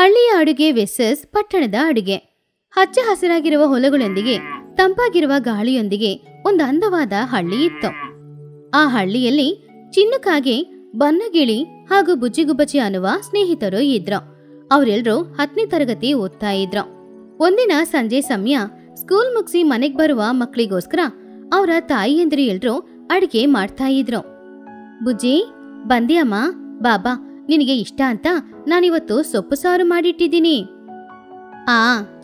ಹಳ್ಳಿಯ ಅಡುಗೆ ವೆಸಸ್ ಪಟ್ಟಣದ ಅಡುಗೆ. ಹಚ್ಚ ಹಸಿರಾಗಿರುವ ಹೊಲಗಳೊಂದಿಗೆ ತಂಪಾಗಿರುವ ಗಾಳಿಯೊಂದಿಗೆ ಒಂದು ಅಂದವಾದ ಹಳ್ಳಿ ಇತ್ತು. ಆ ಹಳ್ಳಿಯಲ್ಲಿ ಚಿನ್ನಕ್ಕಾಗಿ ಬನ್ನಗಿಳಿ ಹಾಗೂ ಬುಜ್ಜಿಗುಬ್ಬಚ್ಚಿ ಅನ್ನುವ ಸ್ನೇಹಿತರು ಇದ್ರು. ಅವರೆಲ್ಲರೂ 10ನೇ ತರಗತಿ ಓದ್ತಾ ಇದ್ರು. ಒಂದಿನ ಸಂಜೆ ಸಮಯ ಸ್ಕೂಲ್ ಮುಗಿಸಿ ಮನೆಗೆ ಬರುವ ಮಕ್ಕಳಿಗೋಸ್ಕರ ಅವರ ತಾಯಿಯಂದಿರು ಎಲ್ರೂ ಅಡಿಗೆ ಮಾಡ್ತಾ ಇದ್ರು. ಬುಜ್ಜಿ ಬಂದಿಯಮ್ಮ, ಬಾಬಾ ನಿನಗೆ ಇಷ್ಟ ಅಂತ ನಾನಿವತ್ತು ಸೊಪ್ಪು ಸಾರು ಮಾಡಿಟ್ಟಿದ್ದೀನಿ.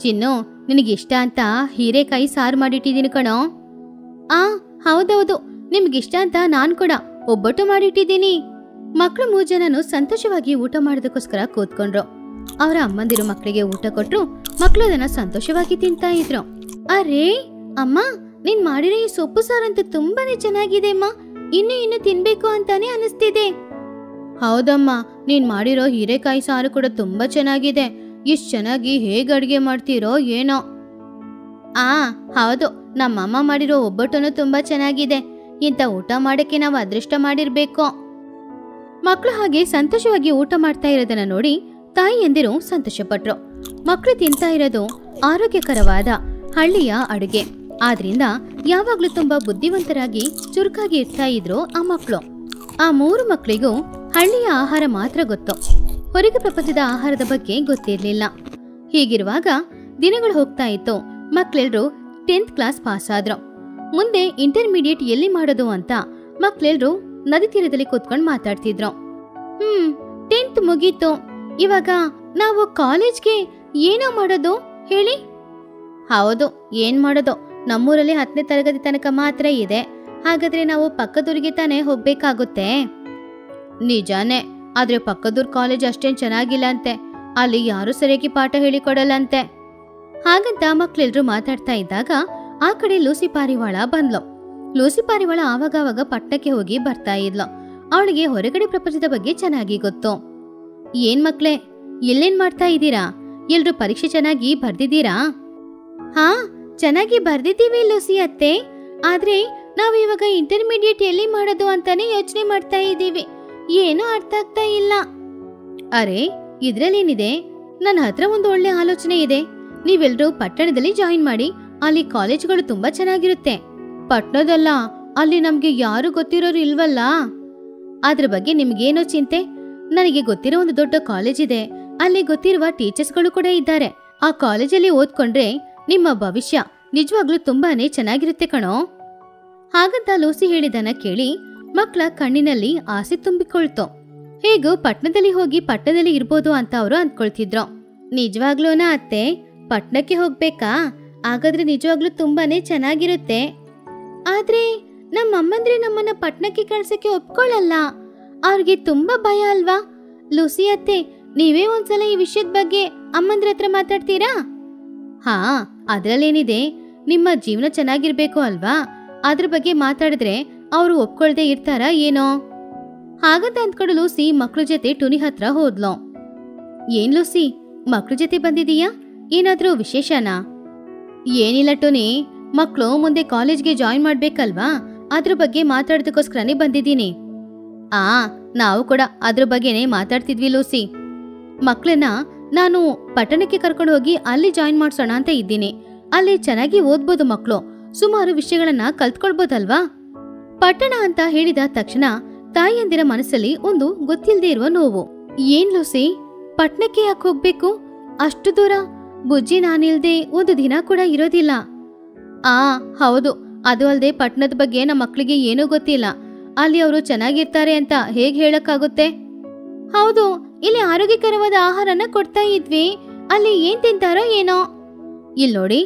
ಚಿನ್ನು ನಿನಗಿಷ್ಟ ಅಂತ ಹೀರೆಕಾಯಿ ಸಾರು ಮಾಡಿಟ್ಟಿದ್ದೀನಿ ಕಣೋ. ಹೌದೌದು, ನಿಮ್ಗಿಷ್ಟ ಅಂತ ನಾನ್ ಕೂಡ ಒಬ್ಬಟ್ಟು ಮಾಡಿಟ್ಟಿದ್ದೀನಿ. ಮಕ್ಕಳು 3 ಜನನು ಸಂತೋಷವಾಗಿ ಊಟ ಮಾಡೋದಕ್ಕೋಸ್ಕರ ಕೂತ್ಕೊಂಡ್ರು. ಅವರ ಅಮ್ಮಂದಿರು ಮಕ್ಕಳಿಗೆ ಊಟ ಕೊಟ್ರು. ಮಕ್ಕಳು ಅದನ್ನ ಸಂತೋಷವಾಗಿ ತಿಂತಾ ಇದ್ರು. ಅರೇ ಅಮ್ಮ, ನೀನ್ ಮಾಡಿರೋ ಈ ಸೊಪ್ಪು ಸಾರಂತೂ ತುಂಬಾನೇ ಚೆನ್ನಾಗಿದೆ ಅಮ್ಮ. ಇನ್ನು ತಿನ್ಬೇಕು ಅಂತಾನೆ ಅನಿಸ್ತಿದೆ. ಹೌದಮ್ಮ, ನೀನ್ ಮಾಡಿರೋ ಹೀರೆಕಾಯಿ ಸಾರು ಕೂಡ ತುಂಬಾ ಚೆನ್ನಾಗಿದೆ. ಇಷ್ಟ್ ಚೆನ್ನಾಗಿ ಹೇಗೆ ಅಡ್ಗೆ ಮಾಡ್ತೀರೋ ಏನೋ. ಹೌದು, ನಮ್ಮಮ್ಮ ಮಾಡಿರೋ ಒಬ್ಬಟ್ಟನು ತುಂಬಾ ಚೆನ್ನಾಗಿದೆ. ಇಂಥ ಊಟ ಮಾಡಕ್ಕೆ ನಾವು ಅದೃಷ್ಟ ಮಾಡಿರ್ಬೇಕು. ಮಕ್ಕಳು ಹಾಗೆ ಸಂತೋಷವಾಗಿ ಊಟ ಮಾಡ್ತಾ ಇರೋದನ್ನ ನೋಡಿ ತಾಯಿಯಂದಿರು ಸಂತೋಷಪಟ್ರು. ಮಕ್ಕಳು ತಿಂತಾ ಇರೋದು ಆರೋಗ್ಯಕರವಾದ ಹಳ್ಳಿಯ ಅಡುಗೆ. ಆದ್ರಿಂದ ಯಾವಾಗ್ಲೂ ತುಂಬಾ ಬುದ್ಧಿವಂತರಾಗಿ ಚುರುಕಾಗಿ ಇರ್ತಾ ಇದ್ರು ಆ ಮಕ್ಕಳು. ಆ 3 ಮಕ್ಕಳಿಗೂ ಹಳ್ಳಿಯ ಆಹಾರ ಮಾತ್ರ ಗೊತ್ತು. ಹೊರಗೆ ಪ್ರಪಂಚದ ಆಹಾರದ ಬಗ್ಗೆ ಗೊತ್ತಿರ್ಲಿಲ್ಲ. ಹೀಗಿರುವಾಗ ದಿನಗಳು ಹೋಗ್ತಾ ಇತ್ತು. ಮಕ್ಕಳೆಲ್ಲರೂ 10th ಕ್ಲಾಸ್ ಪಾಸ್ ಆದ್ರು. ಮುಂದೆ ಇಂಟರ್ಮೀಡಿಯೇಟ್ ಎಲ್ಲಿ ಮಾಡೋದು ಅಂತ ಮಕ್ಕಳೆಲ್ಲರೂ ನದಿ ತೀರದಲ್ಲಿ ಕೂತ್ಕೊಂಡು ಮಾತಾಡ್ತಿದ್ರು. 10th ಮುಗೀತು, ಇವಾಗ ನಾವು ಕಾಲೇಜ್ಗೆ ಏನೋ ಮಾಡೋದು ಹೇಳಿ. ಹೌದು, ಏನ್ ಮಾಡೋದು, ನಮ್ಮೂರಲ್ಲಿ 10ನೇ ತರಗತಿ ತನಕ ಮಾತ್ರ ಇದೆ. ಹಾಗಾದ್ರೆ ನಾವು ಪಕ್ಕದೂರಿಗೆ ತಾನೇ ಹೋಗ್ಬೇಕಾಗುತ್ತೆ. ನಿಜಾನೇ, ಆದ್ರೆ ಪಕ್ಕದೂರ್ ಕಾಲೇಜ್ ಅಷ್ಟೇನ್ ಚೆನ್ನಾಗಿಲ್ಲ ಅಂತೆ. ಅಲ್ಲಿ ಯಾರು ಸರಿಯಾಗಿ ಪಾಠ ಹೇಳಿಕೊಡಲ್ಲಂತೆ. ಹಾಗಂತ ಮಕ್ಳೆಲ್ರು ಮಾತಾಡ್ತಾ ಇದ್ದಾಗ ಆ ಕಡೆ ಲೂಸಿ ಪಾರಿವಾಳ ಬಂದ್ಲು. ಲೂಸಿ ಪಾರಿವಾಳ ಆವಾಗವಾಗ ಪಟ್ಟಣಕ್ಕೆ ಹೋಗಿ ಬರ್ತಾ ಇದ್ಲು. ಅವಳಿಗೆ ಹೊರಗಡೆ ಪ್ರಪಂಚದ ಬಗ್ಗೆ ಚೆನ್ನಾಗಿ ಗೊತ್ತು. ಏನ್ ಮಕ್ಳೇ, ಎಲ್ಲೇನ್ ಮಾಡ್ತಾ ಇದ್ದೀರಾ? ಎಲ್ರು ಪರೀಕ್ಷೆ ಚೆನ್ನಾಗಿ ಬರ್ದಿದ್ದೀರಾ? ಚೆನ್ನಾಗಿ ಬರ್ದಿದ್ದೀವಿ ಲೂಸಿ ಅತ್ತೆ. ಆದ್ರೆ ನಾವು ಇವಾಗ ಇಂಟರ್ಮೀಡಿಯೇಟ್ ಎಲ್ಲಿ ಮಾಡೋದು ಅಂತಾನೆ ಯೋಚನೆ ಮಾಡ್ತಾ ಇದ್ದೀವಿ. ಏನೂ ಅರ್ಥ ಆಗ್ತಾ ಇಲ್ಲ. ಅರೆ, ಇದ್ರಲ್ಲೇನಿದೆ, ನನ್ನ ಹತ್ರ ಒಂದು ಒಳ್ಳೆ ಆಲೋಚನೆ ಇದೆ. ನೀವೆಲ್ರೂ ಪಟ್ಟಣದಲ್ಲಿ ಜಾಯಿನ್ ಮಾಡಿ. ಅಲ್ಲಿ ಕಾಲೇಜ್ಗಳು ತುಂಬಾ ಚೆನ್ನಾಗಿರುತ್ತೆ. ಪಟ್ಟಣದಲ್ಲ, ಅಲ್ಲಿ ನಮ್ಗೆ ಯಾರು ಗೊತ್ತಿರೋರು ಇಲ್ವಲ್ಲ. ಅದ್ರ ಬಗ್ಗೆ ನಿಮ್ಗೇನೋ ಚಿಂತೆ. ನನಗೆ ಗೊತ್ತಿರೋ ಒಂದು ದೊಡ್ಡ ಕಾಲೇಜ್ ಇದೆ. ಅಲ್ಲಿ ಗೊತ್ತಿರುವ ಟೀಚರ್ಸ್ಗಳು ಕೂಡ ಇದ್ದಾರೆ. ಆ ಕಾಲೇಜಲ್ಲಿ ಓದ್ಕೊಂಡ್ರೆ ನಿಮ್ಮ ಭವಿಷ್ಯ ನಿಜವಾಗ್ಲೂ ತುಂಬಾನೇ ಚೆನ್ನಾಗಿರುತ್ತೆ ಕಣೋ. ಹಾಗಂತ ಲೂಸಿ ಹೇಳಿದನ್ನ ಕೇಳಿ ಮಕ್ಕಳ ಕಣ್ಣಿನಲ್ಲಿ ಆಸೆ ತುಂಬಿಕೊಳ್ತು. ಹೇಗೂ ಪಟ್ಟಣದಲ್ಲಿ ಹೋಗಿ ಪಟ್ಟಣದಲ್ಲಿ ಇರ್ಬೋದು ಅಂತ ಅವರು ಅಂದ್ಕೊಳ್ತಿದ್ರು. ನಿಜವಾಗ್ಲೂನಾ ಅತ್ತೆ? ಪಟ್ಟಣಕ್ಕೆ ಹೋಗ್ಬೇಕಾ? ಹಾಗಾದ್ರೆ ನಿಜವಾಗ್ಲೂ ತುಂಬಾನೇ ಚೆನ್ನಾಗಿರುತ್ತೆ. ಆದ್ರೆ ನಮ್ಮಮ್ಮಂದ್ರೆ ನಮ್ಮನ್ನ ಪಟ್ಟಣಕ್ಕೆ ಕಳ್ಸಕ್ಕೆ ಒಪ್ಕೊಳ್ಳಲ್ಲ. ಅವ್ರಿಗೆ ತುಂಬಾ ಭಯ ಅಲ್ವಾ? ಲೂಸಿ ಅತ್ತೆ, ನೀವೇ ಒಂದ್ಸಲ ಈ ವಿಷಯದ ಬಗ್ಗೆ ಅಮ್ಮಂದ್ರ ಹತ್ರ ಮಾತಾಡ್ತೀರಾ? ಅದ್ರಲ್ಲೇನಿದೆ, ನಿಮ್ಮ ಜೀವನ ಚೆನ್ನಾಗಿರ್ಬೇಕು ಅಲ್ವಾ? ಅದ್ರ ಬಗ್ಗೆ ಮಾತಾಡಿದ್ರೆ ಅವರು ಒಪ್ಕೊಳ್ದೆ ಇರ್ತಾರಾ ಏನೋ? ಹಾಗಂತ ಅಂದ್ಕೊಂಡು ಲೂಸಿ ಮಕ್ಳ ಜೊತೆ ಟುನಿ ಹತ್ರ ಹೋದ್ಲು. ಏನ್ ಲೂಸಿ, ಮಕ್ಳ ಜೊತೆ ಬಂದಿದೀಯಾ? ಏನಾದ್ರೂ ವಿಶೇಷನಾ? ಏನಿಲ್ಲ ಟುನಿ, ಮಕ್ಳು ಮುಂದೆ ಕಾಲೇಜ್ಗೆ ಜಾಯಿನ್ ಮಾಡ್ಬೇಕಲ್ವಾ, ಅದ್ರ ಬಗ್ಗೆ ಮಾತಾಡೋದಕ್ಕೋಸ್ಕರನೇ ಬಂದಿದ್ದೀನಿ. ನಾವು ಕೂಡ ಅದ್ರ ಬಗ್ಗೆನೇ ಮಾತಾಡ್ತಿದ್ವಿ ಲೂಸಿ. ಮಕ್ಳನ್ನ ನಾನು ಪಟ್ಟಣಕ್ಕೆ ಕರ್ಕೊಂಡು ಹೋಗಿ ಅಲ್ಲಿ ಜಾಯಿನ್ ಮಾಡ್ಸೋಣ ಅಂತ ಇದ್ದೀನಿ. ಅಲ್ಲಿ ಚೆನ್ನಾಗಿ ಓದ್ಬೋದು ಮಕ್ಳು, ಸುಮಾರು ವಿಷಯಗಳನ್ನ ಕಲ್ತ್ಕೊಳ್ಬೋದಲ್ವಾ? ಪಟ್ಟಣ ಅಂತ ಹೇಳಿದ ತಕ್ಷಣ ತಾಯಿಯಂದಿರ ಮನಸ್ಸಲ್ಲಿ ಒಂದು ಗೊತ್ತಿಲ್ಲದೆ ಇರುವ ನೋವು. ಏನ್ ಲೂಸಿ, ಪಟ್ಟಣಕ್ಕೆ ಯಾಕೆ ಹೋಗ್ಬೇಕು? ಅಷ್ಟು ದೂರ ಬುಜ್ಜಿ ನಾನಿಲ್ದೆ ಒಂದು ದಿನ ಕೂಡ ಇರೋದಿಲ್ಲ. ಹೌದು, ಅದು ಅಲ್ಲದೆ ಪಟ್ಟಣದ ಬಗ್ಗೆ ನಮ್ಮ ಮಕ್ಕಳಿಗೆ ಏನೂ ಗೊತ್ತಿಲ್ಲ. ಅಲ್ಲಿ ಅವರು ಚೆನ್ನಾಗಿರ್ತಾರೆ ಅಂತ ಹೇಗ್ ಹೇಳಕ್ಕಾಗುತ್ತೆ? ಹೌದು, ಇಲ್ಲಿ ಆರೋಗ್ಯಕರವಾದ ಆಹಾರನ ಕೊಡ್ತಾ ಇದ್ವಿ. ಅಲ್ಲಿ ಏನ್ ತಿಂತಾರೋ ಏನೋ. ಇಲ್ಲಿ ನೋಡಿ,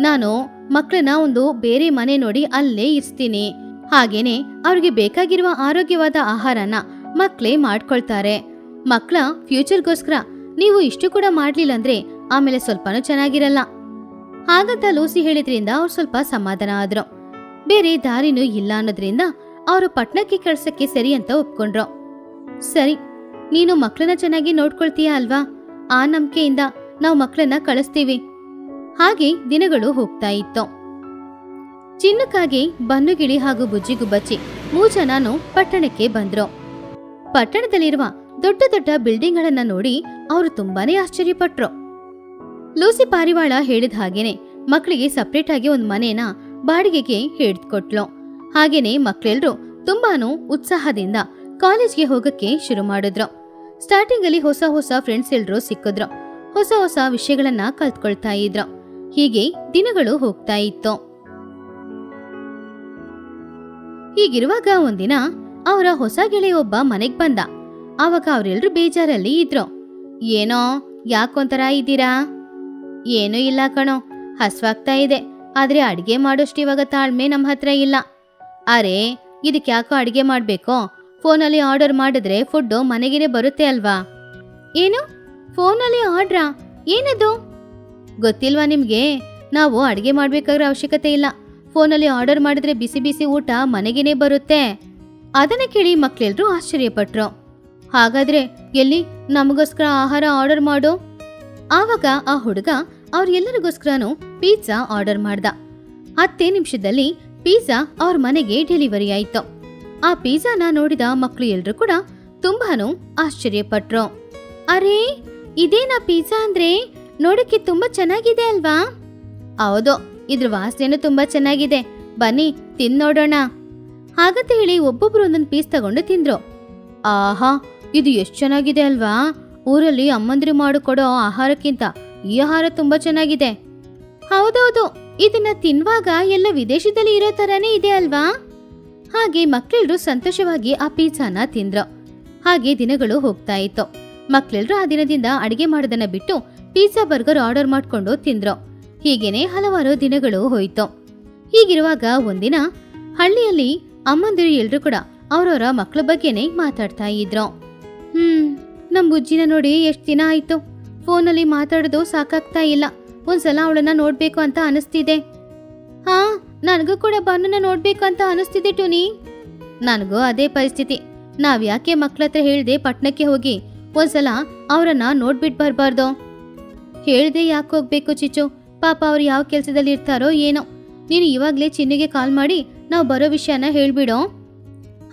ನಾನು ಮಕ್ಕಳನ್ನ ಒಂದು ಬೇರೆ ಮನೆ ನೋಡಿ ಅಲ್ಲೇ ಇರ್ಸ್ತೀನಿ. ಹಾಗೇನೆ ಅವ್ರಿಗೆ ಬೇಕಾಗಿರುವ ಆರೋಗ್ಯವಾದ ಆಹಾರನ ಮಕ್ಕಳೇ ಮಾಡ್ಕೊಳ್ತಾರೆ. ಮಕ್ಕಳ ಫ್ಯೂಚರ್ಗೋಸ್ಕರ ನೀವು ಇಷ್ಟು ಕೂಡ ಮಾಡ್ಲಿಲ್ಲ ಅಂದ್ರೆ ಆಮೇಲೆ ಸ್ವಲ್ಪನೂ ಚೆನ್ನಾಗಿರಲ್ಲ. ಹಾಗಂತ ಲೂಸಿ ಹೇಳಿದ್ರಿಂದ ಅವ್ರು ಸ್ವಲ್ಪ ಸಮಾಧಾನ ಆದ್ರು. ಬೇರೆ ದಾರಿನೂ ಇಲ್ಲ ಅನ್ನೋದ್ರಿಂದ ಅವರು ಪಟ್ಟಣಕ್ಕೆ ಕಳ್ಸಕ್ಕೆ ಸರಿ ಅಂತ ಒಪ್ಕೊಂಡ್ರು. ಸರಿ, ನೀನು ಮಕ್ಕಳನ್ನ ಚೆನ್ನಾಗಿ ನೋಡ್ಕೊಳ್ತೀಯ ಅಲ್ವಾ? ಆ ನಂಬಿಕೆಯಿಂದ ನಾವು ಮಕ್ಕಳನ್ನ ಕಳಿಸ್ತೀವಿ. ಹಾಗೆ ದಿನಗಳು ಹೋಗ್ತಾ ಇತ್ತು. ಚಿನ್ನಕ್ಕಾಗಿ ಬನ್ನುಗಿಳಿ ಹಾಗೂ ಬುಜ್ಜಿಗುಬ್ಬಚ್ಚಿ 3 ಜನನು ಪಟ್ಟಣಕ್ಕೆ ಬಂದ್ರು. ಪಟ್ಟಣದಲ್ಲಿರುವ ದೊಡ್ಡ ದೊಡ್ಡ ಬಿಲ್ಡಿಂಗ್ಗಳನ್ನ ನೋಡಿ ಅವರು ತುಂಬಾನೇ ಆಶ್ಚರ್ಯಪಟ್ರು. ಲೂಸಿ ಪಾರಿವಾಳ ಹೇಳಿದ ಹಾಗೇನೆ ಮಕ್ಕಳಿಗೆ ಸಪ್ರೇಟ್ ಆಗಿ ಒಂದು ಮನೇನ ಬಾಡಿಗೆಗೆ ಹಿಡಿದ್ಕೊಟ್ಲು. ಹಾಗೇನೆ ಮಕ್ಕಳೆಲ್ಲರೂ ತುಂಬಾನು ಉತ್ಸಾಹದಿಂದ ಕಾಲೇಜ್ಗೆ ಹೋಗಕ್ಕೆ ಶುರು ಮಾಡಿದ್ರು. ಸ್ಟಾರ್ಟಿಂಗ್ ಅಲ್ಲಿ ಹೊಸ ಹೊಸ ಫ್ರೆಂಡ್ಸ್ ಎಲ್ರೂ ಸಿಕ್ಕಿದ್ರು. ಹೊಸ ಹೊಸ ವಿಷಯಗಳನ್ನ ಕಲ್ತ್ಕೊಳ್ತಾ ಇದ್ರು. ಹೀಗೆ ದಿನಗಳು ಹೋಗ್ತಾ ಇತ್ತು. ಹೀಗಿರುವಾಗ ಒಂದಿನ ಅವರ ಹೊಸ ಗೆಳೆಯ ಒಬ್ಬ ಮನೆಗ್ ಬಂದ. ಆವಾಗ ಅವರೆಲ್ಲರೂ ಬೇಜಾರಲ್ಲಿ ಇದ್ರು. ಏನೋ ಯಾಕೊಂತರ ಇದ್ದೀರಾ? ಏನೂ ಇಲ್ಲ ಕಣೋ, ಹಸ್ವಾಗ್ತಾ ಇದೆ. ಆದ್ರೆ ಅಡಿಗೆ ಮಾಡೋಷ್ಟು ಇವಾಗ ತಾಳ್ಮೆ ನಮ್ಮ ಹತ್ರ ಇಲ್ಲ. ಅರೆ ಇದಕ್ಕೆ ಯಾಕೋ ಅಡಿಗೆ ಮಾಡ್ಬೇಕೋ? ಫೋನಲ್ಲಿ ಆರ್ಡರ್ ಮಾಡಿದ್ರೆ ಫುಡ್ಡು ಮನೆಗೇನೆ ಬರುತ್ತೆ ಅಲ್ವಾ? ಏನು ಫೋನಲ್ಲಿ ಆರ್ಡ್ರಾ? ಏನದು ಗೊತ್ತಿಲ್ವಾ ನಿಮ್ಗೆ? ನಾವು ಅಡಿಗೆ ಮಾಡ್ಬೇಕಾದ್ರೆ ಅವಶ್ಯಕತೆ ಇಲ್ಲ. ಫೋನಲ್ಲಿ ಆರ್ಡರ್ ಮಾಡಿದ್ರೆ ಬಿಸಿ ಬಿಸಿ ಊಟ ಮನೆಗೇನೆ ಬರುತ್ತೆ. ಅದನ್ನ ಕೇಳಿ ಮಕ್ಳೆಲ್ರೂ ಆಶ್ಚರ್ಯಪಟ್ರು. ಹಾಗಾದ್ರೆ ಎಲ್ಲಿ ನಮಗೋಸ್ಕರ ಆಹಾರ ಆರ್ಡರ್ ಮಾಡು. ಆವಾಗ ಆ ಹುಡುಗ ಅವ್ರೆಲ್ಲರಿಗೋಸ್ಕರನೂ ಪಿಜ್ಜಾ ಆರ್ಡರ್ ಮಾಡ್ದ. 10 ನಿಮಿಷದಲ್ಲಿ ಪಿಜ್ಜಾ ಅವ್ರ ಮನೆಗೆ ಡೆಲಿವರಿ ಆಯ್ತು. ಆ ಪಿಜ್ಜಾನ ನೋಡಿದ ಮಕ್ಕಳು ಎಲ್ರು ಕೂಡ ತುಂಬಾನು ಆಶ್ಚರ್ಯಪಟ್ರು. ಅರೇ ಇದೇನಾ ಪಿಜ್ಜಾ ಅಂದ್ರೆ? ನೋಡಕ್ಕೆ ತುಂಬಾ ಚೆನ್ನಾಗಿದೆ ಅಲ್ವಾ? ಹೌದು, ಇದ್ರ ವಾಸನೆನೂ ತುಂಬಾ ಚೆನ್ನಾಗಿದೆ. ಬನ್ನಿ ತಿಂದ್ ನೋಡೋಣ. ಹಾಗಂತ ಹೇಳಿ ಒಬ್ಬೊಬ್ರು ಒಂದೊಂದು ಪೀಸ್ ತಗೊಂಡು ತಿಂದ್ರು. ಆಹಾ, ಇದು ಎಷ್ಟು ಚೆನ್ನಾಗಿದೆ ಅಲ್ವಾ? ಊರಲ್ಲಿ ಅಮ್ಮಂದಿರು ಮಾಡಿಕೊಡೋ ಆಹಾರಕ್ಕಿಂತ ಈ ಆಹಾರ ತುಂಬಾ ಚೆನ್ನಾಗಿದೆ. ಹೌದೌದು, ಇದನ್ನ ತಿನ್ನುವಾಗ ಎಲ್ಲ ವಿದೇಶದಲ್ಲಿ ಇರೋ ತರಾನೇ ಇದೆ ಅಲ್ವಾ? ಹಾಗೆ ಮಕ್ಕಳೆಲ್ಲರೂ ಸಂತೋಷವಾಗಿ ಆ ಪಿಜ್ಜಾನ ತಿಂದ್ರು. ಹಾಗೆ ದಿನಗಳು ಹೋಗ್ತಾ ಇತ್ತು. ಮಕ್ಕಳೆಲ್ಲರೂ ಆ ದಿನದಿಂದ ಅಡಿಗೆ ಮಾಡೋದನ್ನ ಬಿಟ್ಟು ಪಿಜ್ಜಾ ಬರ್ಗರ್ ಆರ್ಡರ್ ಮಾಡ್ಕೊಂಡು ತಿಂದ್ರು. ಹೀಗೇನೆ ಹಲವಾರು ದಿನಗಳು ಹೋಯ್ತು. ಹೀಗಿರುವಾಗ ಒಂದಿನ ಹಳ್ಳಿಯಲ್ಲಿ ಅಮ್ಮಂದಿರು ಎಲ್ರು ಕೂಡ ಅವರವರ ಮಕ್ಕಳ ಬಗ್ಗೆನೆ ಮಾತಾಡ್ತಾ ಇದ್ರು. ನಮ್ ಬುಜ್ಜಿನ ನೋಡಿ ಎಷ್ಟ್ ದಿನ ಆಯ್ತು. ಫೋನಲ್ಲಿ ಮಾತಾಡೋದು ಸಾಕಾಗ್ತಾ ಇಲ್ಲ. ಒಂದ್ಸಲ ಅವಳನ್ನ ನೋಡ್ಬೇಕು ಅಂತ ಅನಿಸ್ತಿದೆ. ಹಾ, ನನಗೂ ಕೂಡ ಬನ್ನನ್ನ ನೋಡ್ಬೇಕು ಅಂತ ಅನಿಸ್ತಿದೆ ಟುನಿ. ನನಗೂ ಅದೇ ಪರಿಸ್ಥಿತಿ. ನಾವ್ಯಾಕೆ ಮಕ್ಳ ಹತ್ರ ಹೇಳ್ದೆ ಪಟ್ನಕ್ಕೆ ಹೋಗಿ ಒಂದ್ಸಲ ಅವರನ್ನ ನೋಡ್ಬಿಟ್ ಬರ್ಬಾರ್ದು? ಹೇಳ್ದೆ ಯಾಕೆ ಹೋಗ್ಬೇಕು ಚಿಚ್ಚು? ಪಾಪ ಅವ್ರು ಯಾವ ಕೆಲ್ಸದಲ್ಲಿ ಇರ್ತಾರೋ ಏನೋ. ನೀನು ಇವಾಗ್ಲೇ ಚಿನ್ನುಗೆ ಕಾಲ್ ಮಾಡಿ ನಾವು ಬರೋ ವಿಷಯನ ಹೇಳ್ಬಿಡೋ.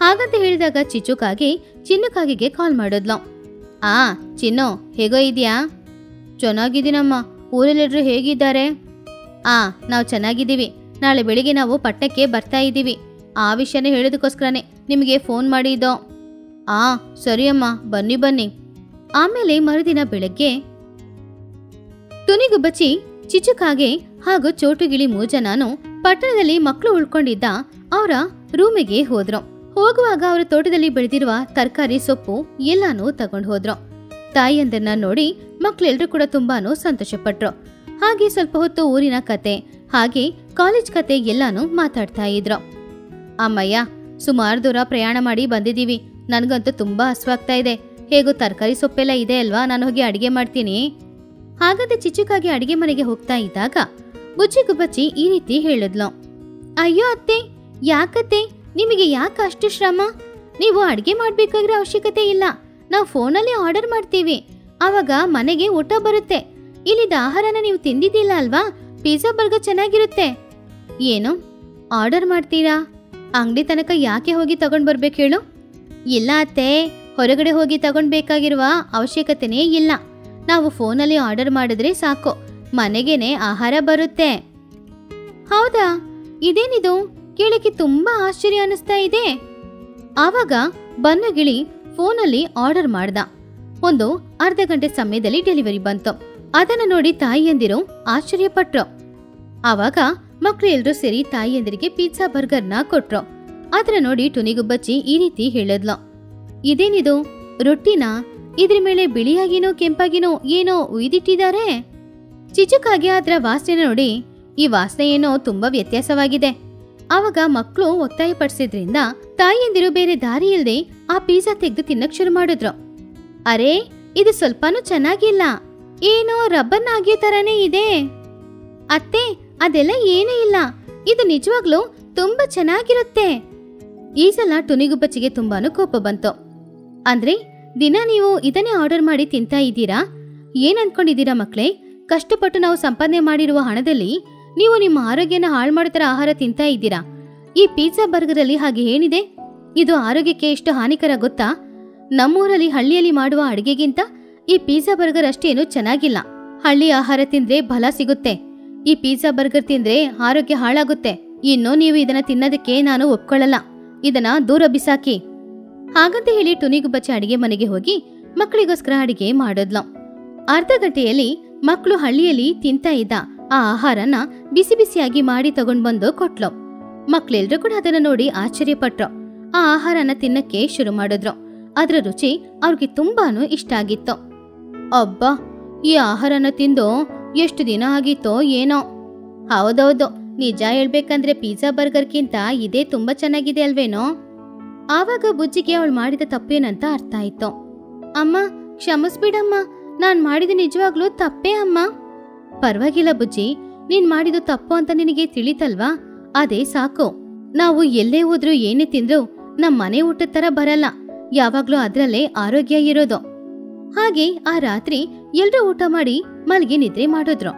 ಹಾಗಂತ ಹೇಳಿದಾಗ ಚಿನ್ನುಕಾಗಿಗೆ ಕಾಲ್ ಮಾಡಿದ್ಲು. ಚಿನ್ನು ಹೇಗೋ ಇದೆಯಾ? ಚೆನ್ನಾಗಿದ್ದೀನಮ್ಮ. ಊರಲ್ಲೆಲ್ಲರೂ ಹೇಗಿದ್ದಾರೆ? ನಾವು ಚೆನ್ನಾಗಿದ್ದೀವಿ. ನಾಳೆ ಬೆಳಿಗ್ಗೆ ನಾವು ಪಟ್ಟಣಕ್ಕೆ ಬರ್ತಾ ಇದ್ದೀವಿ. ಆ ವಿಷಯನೇ ಹೇಳೋದಕ್ಕೋಸ್ಕರನೇ ನಿಮಗೆ ಫೋನ್ ಮಾಡಿದ್ದೋ. ಸರಿ ಅಮ್ಮ, ಬನ್ನಿ ಬನ್ನಿ. ಆಮೇಲೆ ಮರುದಿನ ಬೆಳಗ್ಗೆ ತುನಿಗುಬ್ಬಚ್ಚಿ, ಚಿಚುಕಾಗೆ ಹಾಗೂ ಚೋಟುಗಿಳಿ ಮೂಜನಾನು ಪಟ್ಟಣದಲ್ಲಿ ಮಕ್ಕಳು ಉಳ್ಕೊಂಡಿದ್ದ ಅವರ ರೂಮಿಗೆ ಹೋದ್ರು. ಹೋಗುವಾಗ ಅವರ ತೋಟದಲ್ಲಿ ಬೆಳೆದಿರುವ ತರಕಾರಿ ಸೊಪ್ಪು ಎಲ್ಲಾನು ತಗೊಂಡು ಹೋದ್ರು. ತಾಯಿಯಂದನ್ನ ನೋಡಿ ಮಕ್ಕಳೆಲ್ಲರೂ ಕೂಡ ತುಂಬಾನು ಸಂತೋಷಪಟ್ರು. ಹಾಗೆ ಸ್ವಲ್ಪ ಹೊತ್ತು ಊರಿನ ಕತೆ ಹಾಗೆ ಕಾಲೇಜ್ ಕತೆ ಎಲ್ಲಾನು ಮಾತಾಡ್ತಾ ಇದ್ರು. ಅಮ್ಮಯ್ಯ, ಸುಮಾರು ದೂರ ಪ್ರಯಾಣ ಮಾಡಿ ಬಂದಿದೀವಿ. ನನ್ಗಂತೂ ತುಂಬಾ ಹಸ್ವಾಗ್ತಾ ಇದೆ. ಹೇಗೂ ತರಕಾರಿ ಸೊಪ್ಪೆಲ್ಲ ಇದೆ ಅಲ್ವಾ, ನಾನು ಹೋಗಿ ಅಡಿಗೆ ಮಾಡ್ತೀನಿ. ಹಾಗಂತ ಚಿಚುಕಾಗಿ ಅಡಿಗೆ ಮನೆಗೆ ಹೋಗ್ತಾ ಇದ್ದಾಗ ಬುಜ್ಜಿಗುಬ್ಬಚ್ಚಿ ಈ ರೀತಿ ಹೇಳಿದ್ಲು. ಅಯ್ಯೋ ಅತ್ತೆ, ಯಾಕತ್ತೆ? ನಿಮಗೆ ಯಾಕೆ ಅಷ್ಟು ಶ್ರಮ? ನೀವು ಅಡಿಗೆ ಮಾಡ್ಬೇಕಾಗಿರೋ ಅವಶ್ಯಕತೆ ಇಲ್ಲ. ನಾವು ಫೋನಲ್ಲಿ ಆರ್ಡರ್ ಮಾಡ್ತೀವಿ. ಆವಾಗ ಮನೆಗೆ ಊಟ ಬರುತ್ತೆ. ಇಲ್ಲಿದ್ದ ಆಹಾರನ ನೀವು ತಿಂದಿದ್ದಿಲ್ಲ ಅಲ್ವಾ? ಪಿಜ್ಜಾ ಬರ್ಗರ್ ಚೆನ್ನಾಗಿರುತ್ತೆ. ಏನು ಆರ್ಡರ್ ಮಾಡ್ತೀರಾ? ಅಂಗಡಿ ತನಕ ಯಾಕೆ ಹೋಗಿ ತಗೊಂಡ್ ಬರ್ಬೇಕು ಹೇಳು? ಇಲ್ಲ ಅತ್ತೆ, ಹೊರಗಡೆ ಹೋಗಿ ತಗೊಂಡ್ಬೇಕಾಗಿರುವ ಅವಶ್ಯಕತೆನೇ ಇಲ್ಲ. ನಾವು ಫೋನಲ್ಲಿ ಆರ್ಡರ್ ಮಾಡಿದ್ರೆ ಸಾಕು, ಮನೆಗೇನೆ ಆಹಾರ ಬರುತ್ತೆ. ಹೌದಾ? ಇದೇನಿದು? ಕೇಳಕ್ಕೆ ತುಂಬಾ ಆಶ್ಚರ್ಯ ಅನಿಸ್ತಾ ಇದೆ. ಆವಾಗ ಬನ್ನಗಿಳಿ ಫೋನಲ್ಲಿ ಆರ್ಡರ್ ಮಾಡ್ದ. ಒಂದು ಅರ್ಧ ಗಂಟೆ ಸಮಯದಲ್ಲಿ ಡೆಲಿವರಿ ಬಂತು. ಅದನ್ನ ನೋಡಿ ತಾಯಿಯಂದಿರು ಆಶ್ಚರ್ಯಪಟ್ರು. ಆವಾಗ ಮಕ್ಕಳು ಎಲ್ರೂ ಸೇರಿ ತಾಯಿಯಂದಿರಿಗೆ ಪಿಜ್ಜಾ ಬರ್ಗರ್ನ ಕೊಟ್ರು. ಅದನ್ನ ನೋಡಿ ಟುನಿಗುಬ್ಬಚ್ಚಿ ಈ ರೀತಿ ಹೇಳಿದ್ಲು. ಇದೇನಿದು? ರೊಟ್ಟಿನ? ಇದ್ರ ಮೇಲೆ ಬಿಳಿಯಾಗಿನೋ ಕೆಂಪಾಗಿನೋ ಏನೋ ಉಯ್ದಿಟ್ಟಿದ್ದಾರೆ. ಚಿಚುಕಾಗಿ ಅದರ ವಾಸನೆ ನೋಡಿ, ಈ ವಾಸನೆ ಏನೋ ತುಂಬಾ ವ್ಯತ್ಯಾಸವಾಗಿದೆ. ಆವಾಗ ಮಕ್ಕಳು ಒತ್ತಾಯ ಪಡಿಸಿದ್ರಿಂದ ತಾಯಿಯಂದಿರು ಬೇರೆ ದಾರಿ ಇಲ್ಲದೆ ಆ ಪಿಜ್ಜಾ ತೆಗೆದು ತಿನ್ನಕ್ ಶುರು ಮಾಡಿದ್ರು. ಅರೆ, ಇದು ಸ್ವಲ್ಪನೂ ಚೆನ್ನಾಗಿಲ್ಲ. ಏನೋ ರಬ್ಬರ್ನ ಆಗಿಯೋ ತರನೇ ಇದೆ. ಅತ್ತೆ, ಅದೆಲ್ಲ ಏನೂ ಇಲ್ಲ. ಇದು ನಿಜವಾಗ್ಲೂ ತುಂಬಾ ಚೆನ್ನಾಗಿರುತ್ತೆ. ಈ ಸಲ ಟುನಿಗುಬ್ಬಚ್ಚಿಗೆ ತುಂಬಾನು ಕೋಪ ಬಂತು. ಅಂದ್ರೆ ದಿನ ನೀವು ಇದನ್ನೇ ಆರ್ಡರ್ ಮಾಡಿ ತಿಂತಾ ಇದ್ದೀರಾ? ಏನ್ ಅನ್ಕೊಂಡಿದ್ದೀರಾ ಮಕ್ಳೇ? ಕಷ್ಟಪಟ್ಟು ನಾವು ಸಂಪಾದನೆ ಮಾಡಿರುವ ಹಣದಲ್ಲಿ ನೀವು ನಿಮ್ಮ ಆರೋಗ್ಯನ ಹಾಳು ಮಾಡ್ತಾರ ಆಹಾರ ತಿಂತಾ ಇದ್ದೀರಾ. ಈ ಪಿಜ್ಜಾ ಬರ್ಗರ್ ಅಲ್ಲಿ ಹಾಗೆ ಏನಿದೆ? ಇದು ಆರೋಗ್ಯಕ್ಕೆ ಎಷ್ಟು ಹಾನಿಕರ ಗೊತ್ತಾ? ನಮ್ಮೂರಲ್ಲಿ ಹಳ್ಳಿಯಲ್ಲಿ ಮಾಡುವ ಅಡುಗೆಗಿಂತ ಈ ಪಿಜ್ಜಾ ಬರ್ಗರ್ ಅಷ್ಟೇನು ಚೆನ್ನಾಗಿಲ್ಲ. ಹಳ್ಳಿ ಆಹಾರ ತಿಂದ್ರೆ ಬಲ ಸಿಗುತ್ತೆ, ಈ ಪಿಜ್ಜಾ ಬರ್ಗರ್ ತಿಂದ್ರೆ ಆರೋಗ್ಯ ಹಾಳಾಗುತ್ತೆ. ಇನ್ನು ನೀವು ಇದನ್ನ ತಿನ್ನೋದಕ್ಕೆ ನಾನು ಒಪ್ಕೊಳ್ಳಲ್ಲ, ಇದನ್ನ ದೂರ ಬಿಸಾಕಿ. ಹಾಗಂತ ಹೇಳಿ ಟುನಿಗುಬ್ಬಚ್ಚಿ ಅಡಿಗೆ ಮನೆಗೆ ಹೋಗಿ ಮಕ್ಕಳಿಗೋಸ್ಕರ ಅಡಿಗೆ ಮಾಡಿದ್ಲು. ಅರ್ಧ ಗಂಟೆಯಲ್ಲಿ ಮಕ್ಕಳು ಹಳ್ಳಿಯಲ್ಲಿ ತಿಂತಾ ಇದ್ದ ಆ ಆಹಾರನ ಬಿಸಿ ಬಿಸಿಯಾಗಿ ಮಾಡಿ ತಗೊಂಡ್ ಬಂದು ಕೊಟ್ಲು. ಮಕ್ಳೆಲ್ರೂ ಕೂಡ ಅದನ್ನ ನೋಡಿ ಆಶ್ಚರ್ಯಪಟ್ರು. ಆ ಆಹಾರನ ತಿನ್ನಕ್ಕೆ ಶುರು ಮಾಡಿದ್ರು. ಅದರ ರುಚಿ ಅವ್ರಿಗೆ ತುಂಬಾನು ಇಷ್ಟ ಆಗಿತ್ತು. ಅಬ್ಬಾ, ಈ ಆಹಾರನ ತಿಂದು ಎಷ್ಟು ದಿನ ಆಗಿತ್ತೋ ಏನೋ. ಹೌದೌದು, ನಿಜ ಹೇಳ್ಬೇಕಂದ್ರೆ ಪಿಜ್ಜಾ ಬರ್ಗರ್ಗಿಂತ ಇದೇ ತುಂಬಾ ಚೆನ್ನಾಗಿದೆ ಅಲ್ವೇನೋ. ಆವಾಗ ಬುಜ್ಜಿಗೆ ಅವಳು ಮಾಡಿದ ತಪ್ಪೇನಂತ ಅರ್ಥ ಆಯ್ತು. ಅಮ್ಮ, ಕ್ಷಮಿಸ್ಬಿಡಮ್ಮ, ನಾನ್ ಮಾಡಿದ ನಿಜವಾಗ್ಲೂ ತಪ್ಪೇ ಅಮ್ಮ. ಪರವಾಗಿಲ್ಲ ಬುಜ್ಜಿ, ನೀನ್ ಮಾಡಿದ ತಪ್ಪು ಅಂತ ನಿನಗೆ ತಿಳಿತಲ್ವಾ, ಅದೇ ಸಾಕು. ನಾವು ಎಲ್ಲೇ ಹೋದ್ರೂ ಏನೇ ತಿಂದ್ರು ನಮ್ ಮನೆ ಊಟದ ತರ ಬರಲ್ಲ, ಯಾವಾಗ್ಲೂ ಅದ್ರಲ್ಲೇ ಆರೋಗ್ಯ ಇರೋದು. ಹಾಗೆ ಆ ರಾತ್ರಿ ಎಲ್ರೂ ಊಟ ಮಾಡಿ ಮಲ್ಗಿ ನಿದ್ರೆ ಮಾಡಿದ್ರು.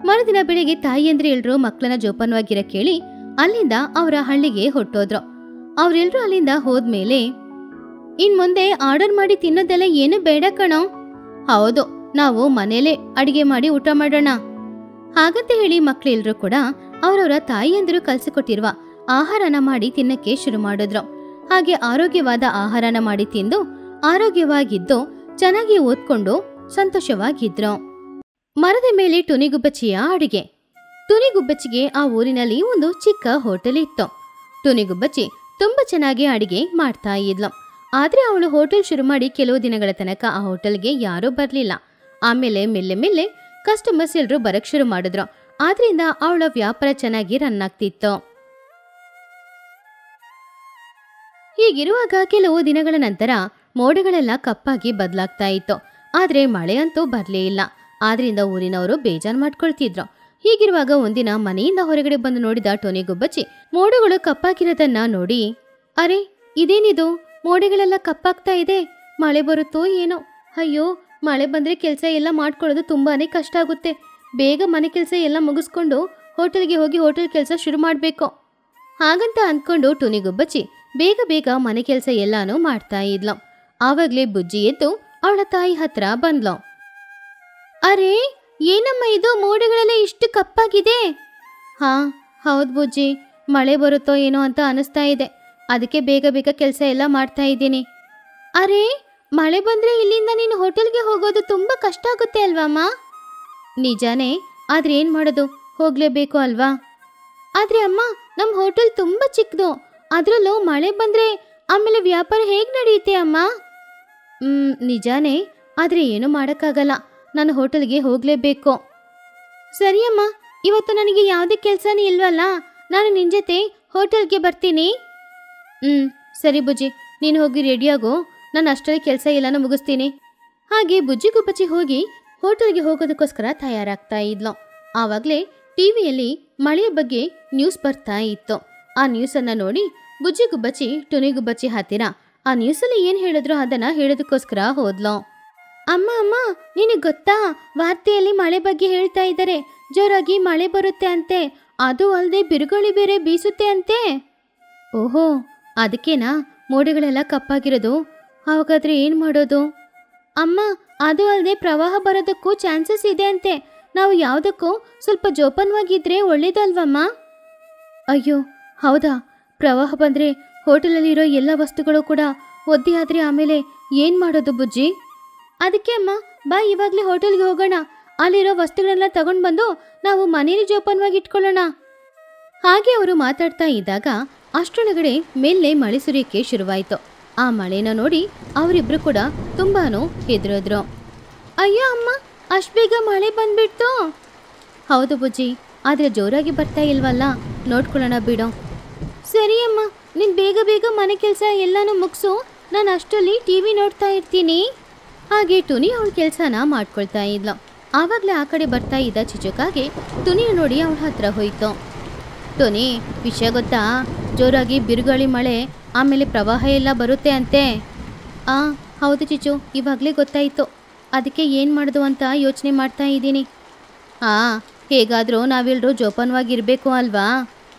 ಮರುದಿನ ಬೆಳಿಗ್ಗೆ ತಾಯಿಯಂದ್ರೆ ಎಲ್ರೂ ಮಕ್ಕಳನ್ನ ಜೋಪಾನವಾಗಿರ ಕೇಳಿ ಅಲ್ಲಿಂದ ಅವರ ಹಳ್ಳಿಗೆ ಹೊಟ್ಟೋದ್ರು. ಅವ್ರೆಲ್ರೂ ಅಲ್ಲಿಂದ ಹೋದ್ಮೇಲೆ, ಇನ್ ಮುಂದೆ ಆರ್ಡರ್ ಮಾಡಿ ತಿನ್ನೋದೆಲ್ಲ ಏನು ಬೇಡ ಕಣೋ. ಹೌದು, ನಾವು ಮನೇಲೆ ಅಡಿಗೆ ಮಾಡಿ ಊಟ ಮಾಡೋಣ. ಹಾಗಂತ ಹೇಳಿ ಮಕ್ಕಳೆಲ್ರೂ ಕೂಡ ಅವರವರ ತಾಯಿಯಂದಿರು ಕಲ್ಸಿಕೊಟ್ಟಿರುವ ಆಹಾರನ ಮಾಡಿ ತಿನ್ನಕ್ಕೆ ಶುರು ಮಾಡಿದ್ರು. ಹಾಗೆ ಆರೋಗ್ಯವಾದ ಆಹಾರನ ಮಾಡಿ ತಿಂದು ಆರೋಗ್ಯವಾಗಿದ್ದು ಚೆನ್ನಾಗಿ ಓದ್ಕೊಂಡು ಸಂತೋಷವಾಗಿದ್ರು. ಮರದ ಮೇಲೆ ಟುನಿಗುಬ್ಬಚ್ಚಿಯ ಅಡುಗೆ. ಟುನಿಗುಬ್ಬಚ್ಚಿಗೆ ಆ ಊರಿನಲ್ಲಿ ಒಂದು ಚಿಕ್ಕ ಹೋಟೆಲ್ ಇತ್ತು. ಟುನಿಗುಬ್ಬಚ್ಚಿ ತುಂಬಾ ಚೆನ್ನಾಗಿ ಅಡಿಗೆ ಮಾಡ್ತಾ ಇದ್ಲು. ಆದ್ರೆ ಅವಳು ಹೋಟೆಲ್ ಶುರು ಮಾಡಿ ಕೆಲವು ದಿನಗಳ ತನಕ ಆ ಹೋಟೆಲ್ಗೆ ಯಾರೂ ಬರ್ಲಿಲ್ಲ. ಆಮೇಲೆ ಮೆಲ್ಲೆ ಮೆಲ್ಲೆ ಕಸ್ಟಮರ್ಸ್ ಎಲ್ರು ಬರಕ್ ಶುರು ಮಾಡಿದ್ರು. ಆದ್ರಿಂದ ಅವಳ ವ್ಯಾಪಾರ ಚೆನ್ನಾಗಿ ರನ್ ಆಗ್ತಿತ್ತು. ಹೀಗಿರುವಾಗ ಕೆಲವು ದಿನಗಳ ನಂತರ ಮೋಡಗಳೆಲ್ಲ ಕಪ್ಪಾಗಿ ಬದಲಾಗ್ತಾ ಇತ್ತು. ಆದ್ರೆ ಮಳೆ ಅಂತೂ ಬರ್ಲೇ ಇಲ್ಲ. ಆದ್ರಿಂದ ಊರಿನವರು ಬೇಜಾರ್ ಮಾಡ್ಕೊಳ್ತಿದ್ರು. ಹೀಗಿರುವಾಗ ಒಂದಿನ ಮನೆಯಿಂದ ಹೊರಗಡೆ ಬಂದು ನೋಡಿದ ಟುನಿಗುಬ್ಬಚ್ಚಿ ಮೋಡಗಳು ಕಪ್ಪಾಗಿರೋದನ್ನ ನೋಡಿ, ಅರೆ ಇದೇನಿದು, ಮೋಡಗಳೆಲ್ಲ ಕಪ್ಪಾಗ್ತಾ ಇದೆ, ಮಳೆ ಬರುತ್ತೋ ಏನೋ. ಅಯ್ಯೋ, ಮಳೆ ಬಂದ್ರೆ ಕೆಲಸ ಎಲ್ಲ ಮಾಡ್ಕೊಳ್ಳೋದು ತುಂಬಾನೇ ಕಷ್ಟ ಆಗುತ್ತೆ. ಬೇಗ ಮನೆ ಕೆಲಸ ಎಲ್ಲ ಮುಗಿಸ್ಕೊಂಡು ಹೋಟೆಲ್ಗೆ ಹೋಗಿ ಹೋಟೆಲ್ ಕೆಲಸ ಶುರು ಮಾಡಬೇಕು. ಹಾಗಂತ ಅಂದ್ಕೊಂಡು ಟುನಿಗುಬ್ಬಚ್ಚಿ ಬೇಗ ಬೇಗ ಮನೆ ಕೆಲಸ ಎಲ್ಲಾನು ಮಾಡ್ತಾ ಇದ್ಲು. ಆವಾಗ್ಲೇ ಬುಜ್ಜಿ ಎದ್ದು ಅವಳ ತಾಯಿ ಹತ್ರ ಬಂದ್ಲು. ಅರೆ ಏನಮ್ಮ ಇದು, ಮೋಡಗಳೆಲ್ಲ ಇಷ್ಟು ಕಪ್ಪಾಗಿದೆ. ಹಾ ಹೌದು ಬುಜ್ಜಿ, ಮಳೆ ಬರುತ್ತೋ ಏನೋ ಅಂತ ಅನಿಸ್ತಾ ಇದೆ, ಅದಕ್ಕೆ ಬೇಗ ಬೇಗ ಕೆಲಸ ಎಲ್ಲ ಮಾಡ್ತಾ ಇದ್ದೀನಿ. ಅರೆ ಮಳೆ ಬಂದ್ರೆ ಇಲ್ಲಿಂದ ನೀನು ಹೋಟೆಲ್ಗೆ ಹೋಗೋದು ತುಂಬಾ ಕಷ್ಟ ಆಗುತ್ತೆ ಅಲ್ವಮ್ಮ? ನಿಜಾನೇ, ಆದ್ರೆ ಏನ್ ಮಾಡೋದು, ಹೋಗ್ಲೇಬೇಕು ಅಲ್ವಾ? ಆದ್ರೆ ಅಮ್ಮ, ನಮ್ಮ ಹೋಟೆಲ್ ತುಂಬಾ ಚಿಕ್ಕದು, ಅದ್ರಲ್ಲೂ ಮಳೆ ಬಂದ್ರೆ ಆಮೇಲೆ ವ್ಯಾಪಾರ ಹೇಗ್ ನಡೆಯುತ್ತೆ ಅಮ್ಮ? ನಿಜಾನೇ, ಆದ್ರೆ ಏನು ಮಾಡೋಕ್ಕಾಗಲ್ಲ, ನಾನು ಹೋಟೆಲ್ಗೆ ಹೋಗ್ಲೇಬೇಕು. ಸರಿಯಮ್ಮ, ಇವತ್ತು ನನಗೆ ಯಾವುದೇ ಕೆಲಸನೇ ಇಲ್ವಲ್ಲ, ನಾನು ನಿನ್ ಜೊತೆ ಹೋಟೆಲ್ಗೆ ಬರ್ತೀನಿ. ಸರಿ ಬುಜ್ಜಿ, ನೀನು ಹೋಗಿ ರೆಡಿಯಾಗೋ, ನಾನು ಅಷ್ಟರಲ್ಲಿ ಕೆಲಸ ಎಲ್ಲಾನು ಮುಗಿಸ್ತೀನಿ. ಹಾಗೆ ಬುಜ್ಜಿಗುಬ್ಬಚ್ಚಿ ಹೋಗಿ ಹೋಟೆಲ್ಗೆ ಹೋಗೋದಕ್ಕೋಸ್ಕರ ತಯಾರಾಗ್ತಾ ಇದ್ಲು. ಆವಾಗಲೇ ಟಿವಿಯಲ್ಲಿ ಮಳೆಯ ಬಗ್ಗೆ ನ್ಯೂಸ್ ಬರ್ತಾ ಇತ್ತು. ಆ ನ್ಯೂಸನ್ನು ನೋಡಿ ಬುಜ್ಜಿಗುಬ್ಬಚ್ಚಿ ಟುನಿಗುಬ್ಬಚ್ಚಿ ಹತ್ತಿರ ಆ ನ್ಯೂಸಲ್ಲಿ ಏನು ಹೇಳಿದ್ರು ಅದನ್ನು ಹೇಳೋದಕ್ಕೋಸ್ಕರ ಹೋದ್ಲು. ಅಮ್ಮ ಅಮ್ಮ, ನಿನಗೆ ಗೊತ್ತಾ, ವಾರ್ತೆಯಲ್ಲಿ ಮಳೆ ಬಗ್ಗೆ ಹೇಳ್ತಾ ಇದ್ದಾರೆ, ಜೋರಾಗಿ ಮಳೆ ಬರುತ್ತೆ ಅಂತೆ, ಅದು ಅಲ್ಲದೆ ಬಿರುಗಾಳಿ ಬೇರೆ ಬೀಸುತ್ತೆ ಅಂತೆ. ಓಹೋ, ಅದಕ್ಕೇನಾ ಮೋಡಗಳೆಲ್ಲ ಕಪ್ಪಾಗಿರೋದು? ಹಾಗಾದ್ರೆ ಏನು ಮಾಡೋದು? ಅಮ್ಮ, ಅದು ಅಲ್ಲದೆ ಪ್ರವಾಹ ಬರೋದಕ್ಕೂ ಚಾನ್ಸಸ್ ಇದೆ ಅಂತೆ, ನಾವು ಯಾವುದಕ್ಕೂ ಸ್ವಲ್ಪ ಜೋಪಾನವಾಗಿದ್ರೆ ಒಳ್ಳೇದಲ್ವಮ್ಮ? ಅಯ್ಯೋ ಹೌದಾ, ಪ್ರವಾಹ ಬಂದರೆ ಹೋಟೆಲಲ್ಲಿರೋ ಎಲ್ಲ ವಸ್ತುಗಳು ಕೂಡ ಒದ್ದೆ ಆದರೆ ಆಮೇಲೆ ಏನು ಮಾಡೋದು ಬುಜ್ಜಿ? ಅದಕ್ಕೆ ಅಮ್ಮ, ಬಾ ಇವಾಗಲೇ ಹೋಟೆಲ್ಗೆ ಹೋಗೋಣ, ಅಲ್ಲಿರೋ ವಸ್ತುಗಳನ್ನೆಲ್ಲ ತಗೊಂಡು ಬಂದು ನಾವು ಮನೇಲಿ ಜೋಪಾನವಾಗಿ ಇಟ್ಕೊಳ್ಳೋಣ. ಹಾಗೆ ಅವರು ಮಾತಾಡ್ತಾ ಇದ್ದಾಗ ಅಷ್ಟರೊಳಗಡೆ ಮೇಲೆ ಮಳೆ ಸುರಿಯಕ್ಕೆ ಶುರುವಾಯಿತು. ಆ ಮಳೆನ ನೋಡಿ ಅವರಿಬ್ರು ಕೂಡ ತುಂಬಾನು ಹೆದರಿದ್ರು. ಅಯ್ಯೋ ಅಮ್ಮ, ಅಷ್ಟು ಬೇಗ ಮಳೆ ಬಂದ್ಬಿಡ್ತು. ಹೌದು ಬುಜ್ಜಿ, ಆದರೆ ಜೋರಾಗಿ ಬರ್ತಾ ಇಲ್ವಲ್ಲ, ನೋಡ್ಕೊಳ್ಳೋಣ ಬಿಡೋ. ಸರಿ ಅಮ್ಮ, ನೀನು ಬೇಗ ಬೇಗ ಮನೆ ಕೆಲಸ ಎಲ್ಲಾನು ಮುಗಿಸು, ನಾನು ಅಷ್ಟರಲ್ಲಿ ಟಿವಿ ನೋಡ್ತಾ ಇರ್ತೀನಿ. ಹಾಗೆ ಟುನಿ ಅವಳ ಕೆಲಸನ ಮಾಡ್ಕೊಳ್ತಾ ಇದ್ಲು. ಆವಾಗಲೇ ಆ ಕಡೆ ಬರ್ತಾ ಇದ್ದ ಚಿಚುಕಾಗೆ ಟುನಿನ ನೋಡಿ ಅವಳ ಹತ್ರ ಹೋಯ್ತು. ಟುನಿ, ವಿಷಯ ಗೊತ್ತಾ, ಜೋರಾಗಿ ಬಿರುಗಾಳಿ ಮಳೆ ಆಮೇಲೆ ಪ್ರವಾಹ ಎಲ್ಲ ಬರುತ್ತೆ ಅಂತೆ. ಹೌದು ಚಿಚು, ಇವಾಗಲೇ ಗೊತ್ತಾಯಿತು, ಅದಕ್ಕೆ ಏನು ಮಾಡೋದು ಅಂತ ಯೋಚನೆ ಮಾಡ್ತಾ ಇದ್ದೀನಿ. ಹೇಗಾದರೂ ನಾವೆಲ್ಲರೂ ಜೋಪಾನವಾಗಿರಬೇಕು ಅಲ್ವಾ?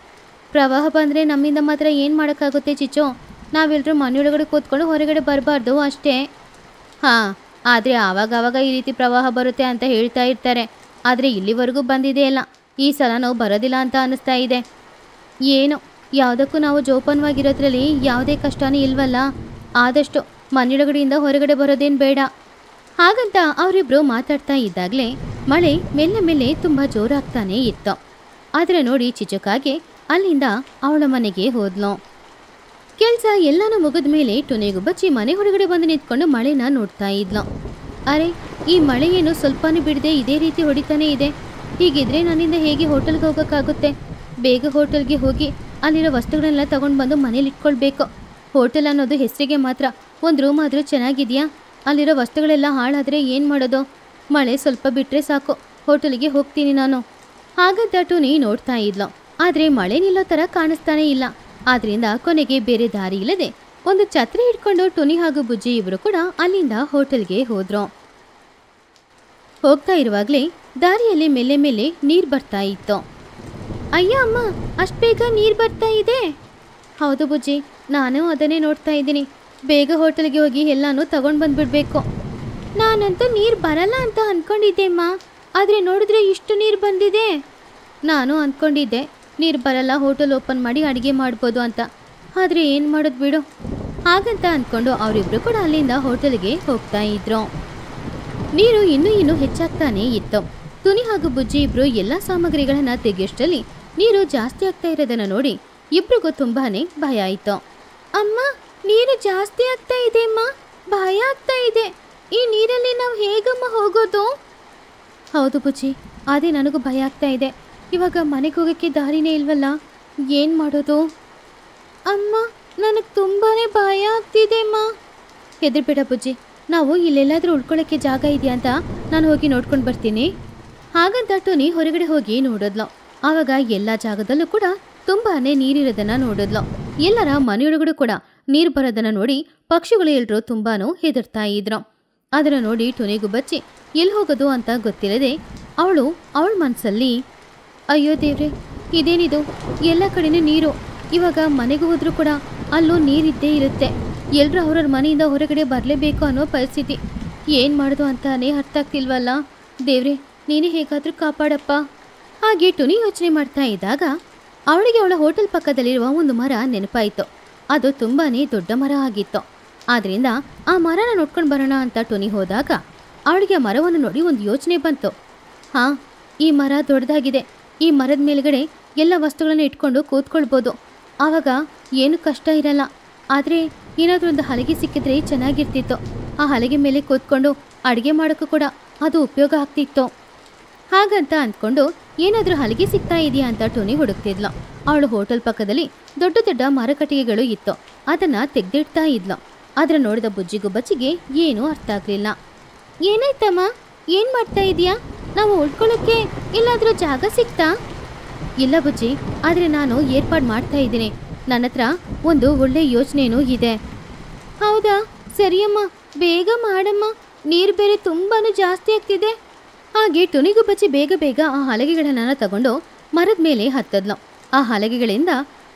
ಪ್ರವಾಹ ಬಂದರೆ ನಮ್ಮಿಂದ ಮಾತ್ರ ಏನು ಮಾಡೋಕ್ಕಾಗುತ್ತೆ ಚಿಚು, ನಾವೆಲ್ಲರೂ ಮನೆಯೊಳಗಡೆ ಕೂತ್ಕೊಂಡು ಹೊರಗಡೆ ಬರಬಾರ್ದು ಅಷ್ಟೇ. ಹಾಂ, ಆದರೆ ಆವಾಗವಾಗ ಈ ರೀತಿ ಪ್ರವಾಹ ಬರುತ್ತೆ ಅಂತ ಹೇಳ್ತಾ ಇರ್ತಾರೆ. ಆದರೆ ಇಲ್ಲಿವರೆಗೂ ಬಂದಿದೆ ಅಲ್ಲ, ಈ ಸಲ ನಾವು ಬರೋದಿಲ್ಲ ಅಂತ ಅನ್ನಿಸ್ತಾ ಇದೆ. ಏನು, ಯಾವುದಕ್ಕೂ ನಾವು ಜೋಪಾನವಾಗಿರೋದ್ರಲ್ಲಿ ಯಾವುದೇ ಕಷ್ಟನೇ ಇಲ್ವಲ್ಲ. ಆದಷ್ಟು ಮನೆಯೊಳಗಡೆಯಿಂದ ಹೊರಗಡೆ ಬರೋದೇನು ಬೇಡ. ಹಾಗಂತ ಅವರಿಬ್ರು ಮಾತಾಡ್ತಾ ಇದ್ದಾಗಲೇ ಮಳೆ ಮೆಲ್ಲೆ ಮೆಲ್ಲೆ ತುಂಬ ಜೋರಾಗ್ತಾನೇ ಇತ್ತು. ಆದರೆ ನೋಡಿ ಚಿಚುಕಾಗೆ ಅಲ್ಲಿಂದ ಅವಳ ಮನೆಗೆ ಹೋದ್ಲು. ಕೆಲಸ ಎಲ್ಲಾನು ಮುಗಿದ ಮೇಲೆ ಟುನಿಗುಬ್ಬಚ್ಚಿ ಮನೆ ಹೊರಗಡೆ ಬಂದು ನಿಂತ್ಕೊಂಡು ಮಳೆನ ನೋಡ್ತಾ ಇದ್ಲು. ಅರೆ, ಈ ಮಳೆ ಏನು ಸ್ವಲ್ಪನೂ ಬಿಡದೆ ಇದೇ ರೀತಿ ಹೊಡಿತಾನೇ ಇದೆ. ಹೀಗಿದ್ರೆ ನನ್ನಿಂದ ಹೇಗೆ ಹೋಟೆಲ್ಗೆ ಹೋಗೋಕ್ಕಾಗುತ್ತೆ? ಬೇಗ ಹೋಟೆಲ್ಗೆ ಹೋಗಿ ಅಲ್ಲಿರೋ ವಸ್ತುಗಳನ್ನೆಲ್ಲ ತಗೊಂಡು ಬಂದು ಮನೇಲಿ ಇಟ್ಕೊಳ್ಬೇಕು. ಹೋಟೆಲ್ ಅನ್ನೋದು ಹೆಸರಿಗೆ ಮಾತ್ರ, ಒಂದು ರೂಮ್ ಆದರೂ ಚೆನ್ನಾಗಿದೆಯಾ? ಅಲ್ಲಿರೋ ವಸ್ತುಗಳೆಲ್ಲ ಹಾಳಾದರೆ ಏನು ಮಾಡೋದು? ಮಳೆ ಸ್ವಲ್ಪ ಬಿಟ್ಟರೆ ಸಾಕು, ಹೋಟೆಲಿಗೆ ಹೋಗ್ತೀನಿ ನಾನು. ಹಾಗಂತ ಟುನಿ ನೋಡ್ತಾ ಇದ್ಲು. ಆದರೆ ಮಳೆ ನಿಲ್ಲೋ ಥರ ಕಾಣಿಸ್ತಾನೇ ಇಲ್ಲ. ಆದ್ರಿಂದ ಕೊನೆಗೆ ಬೇರೆ ದಾರಿ ಇಲ್ಲದೆ ಒಂದು ಛತ್ರಿ ಹಿಡ್ಕೊಂಡು ಟುನಿ ಹಾಗೂ ಬುಜ್ಜಿ ಇಬ್ಬರು ಕೂಡ ಅಲ್ಲಿಂದ ಹೋಟೆಲ್ಗೆ ಹೋದ್ರು. ಹೋಗ್ತಾ ಇರುವಾಗಲೇ ದಾರಿಯಲ್ಲಿ ಮೇಲೆ ಮೇಲೆ ನೀರು ಬರ್ತಾ ಇತ್ತು. ಅಯ್ಯ ಅಮ್ಮ, ಅಷ್ಟು ಬೇಗ ನೀರು ಬರ್ತಾ ಇದೆ? ಹೌದು ಬುಜ್ಜಿ, ನಾನು ಅದನ್ನೇ ನೋಡ್ತಾ ಇದ್ದೀನಿ. ಬೇಗ ಹೋಟೆಲ್ಗೆ ಹೋಗಿ ಎಲ್ಲಾನು ತಗೊಂಡು ಬಂದ್ಬಿಡ್ಬೇಕು. ನಾನಂತೂ ನೀರು ಬರಲ್ಲ ಅಂತ ಅಂದ್ಕೊಂಡಿದ್ದೆ ಅಮ್ಮ, ಆದರೆ ನೋಡಿದ್ರೆ ಇಷ್ಟು ನೀರು ಬಂದಿದೆ. ನಾನು ಅಂದ್ಕೊಂಡಿದ್ದೆ ನೀರು ಬರಲ್ಲ, ಹೋಟೆಲ್ ಓಪನ್ ಮಾಡಿ ಅಡುಗೆ ಮಾಡ್ಬೋದು ಅಂತ. ಆದರೆ ಏನು ಮಾಡೋದು ಬಿಡು. ಹಾಗಂತ ಅಂದ್ಕೊಂಡು ಅವರಿಬ್ರು ಕೂಡ ಅಲ್ಲಿಂದ ಹೋಟೆಲ್ಗೆ ಹೋಗ್ತಾ ಇದ್ರು. ನೀರು ಇನ್ನೂ ಹೆಚ್ಚಾಗ್ತಾನೇ ಇತ್ತು. ತುನಿ ಹಾಗೂ ಬುಜ್ಜಿ ಇಬ್ರು ಎಲ್ಲ ಸಾಮಗ್ರಿಗಳನ್ನ ತೆಗೆಯಷ್ಟರಲ್ಲಿ ನೀರು ಜಾಸ್ತಿ ಆಗ್ತಾ ಇರೋದನ್ನ ನೋಡಿ ಇಬ್ರಿಗೂ ತುಂಬಾನೇ ಭಯ ಆಯಿತು. ಅಮ್ಮ, ನೀರು ಜಾಸ್ತಿ ಆಗ್ತಾ ಇದೆ ಅಮ್ಮ, ಭಯ ಆಗ್ತಾ ಇದೆ. ಈ ನೀರಲ್ಲಿ ನಾವು ಹೇಗಮ್ಮ ಹೋಗೋದು? ಹೌದು ಬುಜ್ಜಿ, ಅದೇ ನನಗೂ ಭಯ ಆಗ್ತಾ ಇದೆ. ಇವಾಗ ಮನೆಗೆ ಹೋಗೋಕ್ಕೆ ದಾರಿನೇ ಇಲ್ವಲ್ಲ, ಏನು ಮಾಡೋದು? ಅಮ್ಮ, ನನಗೆ ತುಂಬಾ ಭಯ ಆಗ್ತಿದೆ ಅಮ್ಮ. ಹೆದರ್ಬೇಡ ಬುಜ್ಜಿ, ನಾವು ಇಲ್ಲೆಲ್ಲಾದರೂ ಉಳ್ಕೊಳ್ಳೋಕ್ಕೆ ಜಾಗ ಇದೆಯಾ ಅಂತ ನಾನು ಹೋಗಿ ನೋಡ್ಕೊಂಡು ಬರ್ತೀನಿ. ಹಾಗಂತ ಟುನಿ ಹೊರಗಡೆ ಹೋಗಿ ನೋಡಿದ್ಲು. ಆವಾಗ ಎಲ್ಲ ಜಾಗದಲ್ಲೂ ಕೂಡ ತುಂಬಾನೇ ನೀರಿರೋದನ್ನ ನೋಡಿದ್ಲು. ಎಲ್ಲರ ಮನೆಯೊಳಗಡೆ ಕೂಡ ನೀರು ಬರೋದನ್ನ ನೋಡಿ ಪಕ್ಷಿಗಳು ಎಲ್ಲರೂ ತುಂಬಾನು ಹೆದರ್ತಾ ಇದ್ರು. ಅದನ್ನು ನೋಡಿ ಟುನಿಗುಬ್ಬಚ್ಚಿ ಎಲ್ಲಿ ಹೋಗೋದು ಅಂತ ಗೊತ್ತಿಲ್ಲದೆ ಅವಳ ಮನಸ್ಸಲ್ಲಿ, ಅಯ್ಯೋ ದೇವ್ರೆ, ಇದೇನಿದು, ಎಲ್ಲ ಕಡೆನೂ ನೀರು. ಇವಾಗ ಮನೆಗೆ ಹೋದ್ರೂ ಕೂಡ ಅಲ್ಲೂ ನೀರಿದ್ದೇ ಇರುತ್ತೆ. ಎಲ್ಲರೂ ಅವ್ರವ್ರ ಮನೆಯಿಂದ ಹೊರಗಡೆ ಬರಲೇಬೇಕು ಅನ್ನೋ ಪರಿಸ್ಥಿತಿ. ಏನು ಮಾಡೋದು ಅಂತಾನೆ ಅರ್ಥ ಆಗ್ತಿಲ್ವಲ್ಲ. ದೇವ್ರೆ, ನೀನೇ ಹೇಗಾದರೂ ಕಾಪಾಡಪ್ಪ. ಹಾಗೆ ಟುನಿ ಯೋಚನೆ ಮಾಡ್ತಾ ಇದ್ದಾಗ ಅವಳಿಗೆ ಅವಳ ಹೋಟೆಲ್ ಪಕ್ಕದಲ್ಲಿರುವ ಒಂದು ಮರ ನೆನಪಾಯಿತು. ಅದು ತುಂಬಾನೇ ದೊಡ್ಡ ಮರ ಆಗಿತ್ತು. ಆದ್ರಿಂದ ಆ ಮರನ ನೋಡ್ಕೊಂಡು ಬರೋಣ ಅಂತ ಟುನಿ ಹೋದಾಗ ಅವಳಿಗೆ ಆ ಮರವನ್ನು ನೋಡಿ ಒಂದು ಯೋಚನೆ ಬಂತು. ಹಾಂ, ಈ ಮರ ದೊಡ್ಡದಾಗಿದೆ. ಈ ಮರದ ಮೇಲ್ಗಡೆ ಎಲ್ಲ ವಸ್ತುಗಳನ್ನ ಇಟ್ಕೊಂಡು ಕೂತ್ಕೊಳ್ಬೋದು. ಆವಾಗ ಏನು ಕಷ್ಟ ಇರಲ್ಲ. ಆದರೆ ಏನಾದರೂ ಒಂದು ಹಲಗೆ ಸಿಕ್ಕಿದ್ರೆ ಚೆನ್ನಾಗಿರ್ತಿತ್ತು. ಆ ಹಲಗೆ ಮೇಲೆ ಕೂತ್ಕೊಂಡು ಅಡುಗೆ ಮಾಡೋಕ್ಕೂ ಕೂಡ ಅದು ಉಪಯೋಗ ಆಗ್ತಿತ್ತು. ಹಾಗಂತ ಅಂದ್ಕೊಂಡು ಏನಾದರೂ ಹಲಗೆ ಸಿಗ್ತಾ ಇದೆಯಾ ಅಂತ ಟುನಿ ಹುಡುಕ್ತಿದ್ಲು. ಅವಳು ಹೋಟೆಲ್ ಪಕ್ಕದಲ್ಲಿ ದೊಡ್ಡ ದೊಡ್ಡ ಮರಕಟ್ಟಿಗೆಗಳು ಇತ್ತು. ಅದನ್ನು ತೆಗೆದಿಡ್ತಾ ಇದ್ಲು. ಅದರ ನೋಡಿದ ಬುಜ್ಜಿಗುಬ್ಬಚ್ಚಿಗೆ ಏನೂ ಅರ್ಥ ಆಗಲಿಲ್ಲ. ಏನಾಯ್ತಮ್ಮ, ಏನು ಮಾಡ್ತಾ ಇದೀಯಾ? ನಾವು ಉಳ್ಕೊಳ್ಳೋಕ್ಕೆ ಎಲ್ಲಾದರೂ ಜಾಗ ಸಿಗ್ತಾ? ಇಲ್ಲ ಬುಜ್ಜಿ, ಆದರೆ ನಾನು ಏರ್ಪಾಡು ಮಾಡ್ತಾ ಇದ್ದೀನಿ. ನನ್ನ ಹತ್ರ ಒಂದು ಒಳ್ಳೆ ಯೋಚನೆನೂ ಇದೆ. ಹೌದಾ? ಸರಿಯಮ್ಮ, ಬೇಗ ಮಾಡಮ್ಮ. ನೀರು ಬೇರೆ ತುಂಬಾ ಜಾಸ್ತಿ ಆಗ್ತಿದೆ. ಹಾಗೆ ಟುನಿಗುಬ್ಬಚ್ಚಿ ಬೇಗ ಬೇಗ ಆ ಹಲಗೆಗಳನ್ನ ತಗೊಂಡು ಮರದ ಮೇಲೆ ಹತ್ತದ್ಲು. ಆ ಹಲಗೆಗಳಿಂದ